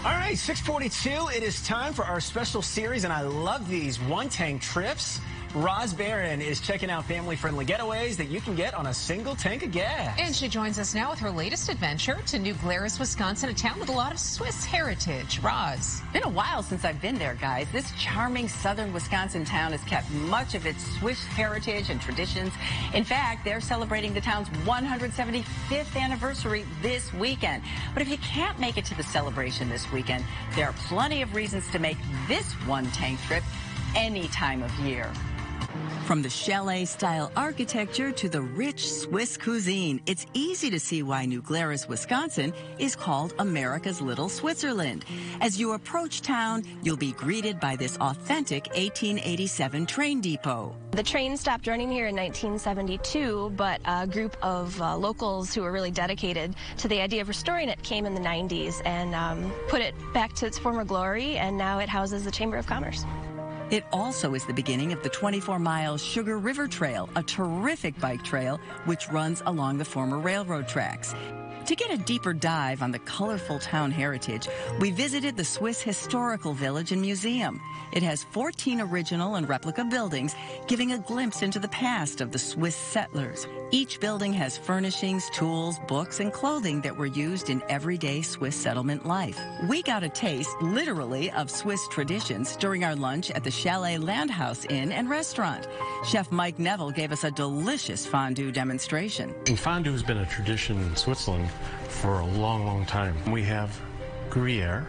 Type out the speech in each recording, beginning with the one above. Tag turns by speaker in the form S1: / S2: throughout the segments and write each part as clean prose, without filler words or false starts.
S1: All right, 6:42. It is time for our special series, and I love these one-tank trips. Roz Barron is checking out family-friendly getaways that you can get on a single tank of gas.
S2: And she joins us now with her latest adventure to New Glarus, Wisconsin, a town with a lot of Swiss heritage. Roz.
S3: Been a while since I've been there, guys. This charming southern Wisconsin town has kept much of its Swiss heritage and traditions. In fact, they're celebrating the town's 175th anniversary this weekend. But if you can't make it to the celebration this weekend, there are plenty of reasons to make this one-tank trip any time of year.
S4: From the chalet-style architecture to the rich Swiss cuisine, it's easy to see why New Glarus, Wisconsin is called America's Little Switzerland. As you approach town, you'll be greeted by this authentic 1887 train depot.
S5: The train stopped running here in 1972, but a group of locals who were really dedicated to the idea of restoring it came in the 90s and put it back to its former glory, and now it houses the Chamber of Commerce.
S4: It also is the beginning of the 24-mile Sugar River Trail, a terrific bike trail which runs along the former railroad tracks. To get a deeper dive on the colorful town heritage, we visited the Swiss Historical Village and Museum. It has 14 original and replica buildings, giving a glimpse into the past of the Swiss settlers. Each building has furnishings, tools, books, and clothing that were used in everyday Swiss settlement life. We got a taste, literally, of Swiss traditions during our lunch at the Chalet Landhaus Inn and Restaurant. Chef Mike Neville gave us a delicious fondue demonstration.
S6: And fondue has been a tradition in Switzerland for a long, long time. We have Gruyere,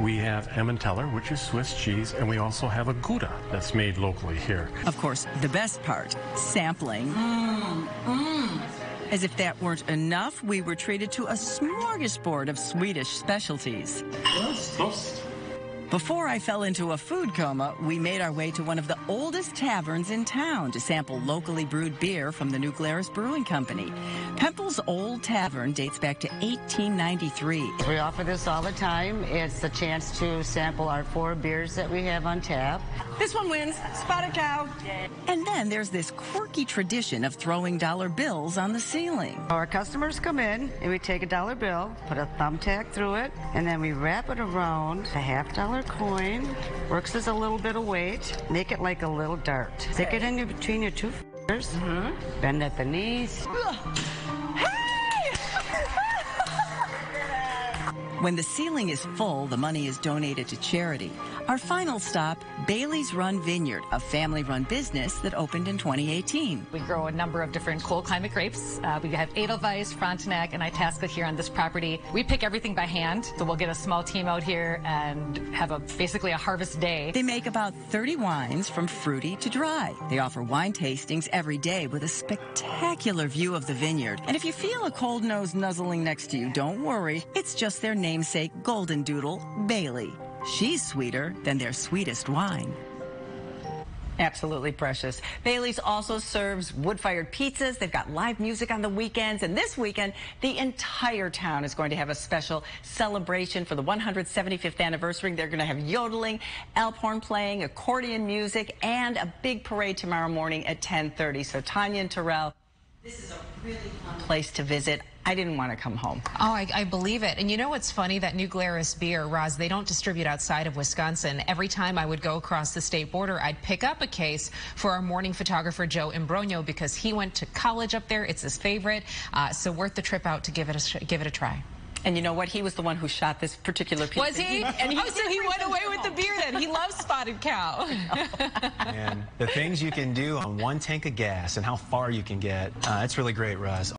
S6: we have Emmentaler, which is Swiss cheese, and we also have a Gouda that's made locally here.
S4: Of course, the best part, sampling. As if that weren't enough, we were treated to a smorgasbord of Swedish specialties.
S6: Prost.
S4: Before I fell into a food coma, we made our way to one of the oldest taverns in town to sample locally brewed beer from the New Glarus Brewing Company. Pemple's Old Tavern dates back to 1893.
S7: We offer this all the time. It's a chance to sample our 4 beers that we have on tap.
S3: This one wins. Spotted Cow.
S4: And then there's this quirky tradition of throwing dollar bills on the ceiling.
S7: Our customers come in and we take a dollar bill, put a thumbtack through it, and then we wrap it around a $50 coin. Works as a little bit of weight. Make it like a little dart. Stick it in between your 2 fingers. Bend at the knees.
S4: When the ceiling is full, the money is donated to charity. Our final stop, Bailey's Run Vineyard, a family-run business that opened in 2018.
S8: We grow a number of different cold climate grapes. We have Edelweiss, Frontenac, and Itasca here on this property. We pick everything by hand, so we'll get a small team out here and have basically a harvest day.
S4: They make about 30 wines from fruity to dry. They offer wine tastings every day with a spectacular view of the vineyard. And if you feel a cold nose nuzzling next to you, don't worry. It's just their namesake golden doodle, Bailey. She's sweeter than their sweetest wine.
S3: Absolutely precious. Bailey's also serves wood-fired pizzas. They've got live music on the weekends. And this weekend, the entire town is going to have a special celebration for the 175th anniversary. They're going to have yodeling, Alp horn playing, accordion music, and a big parade tomorrow morning at 10:30. So Tanya and Terrell, this is a really fun place to visit. I didn't want to come home.
S2: Oh, I believe it. And you know what's funny? That New Glarus beer, Roz, they don't distribute outside of Wisconsin. Every time I would go across the state border, I'd pick up a case for our morning photographer, Joe Imbrogno, because he went to college up there. It's his favorite. So worth the trip out to give it a try.
S3: And you know what? He was the one who shot this particular piece.
S2: Was he? And so he went away with the beer then. He loves Spotted Cow.
S1: And the things you can do on one tank of gas and how far you can get, it's really great, Russ.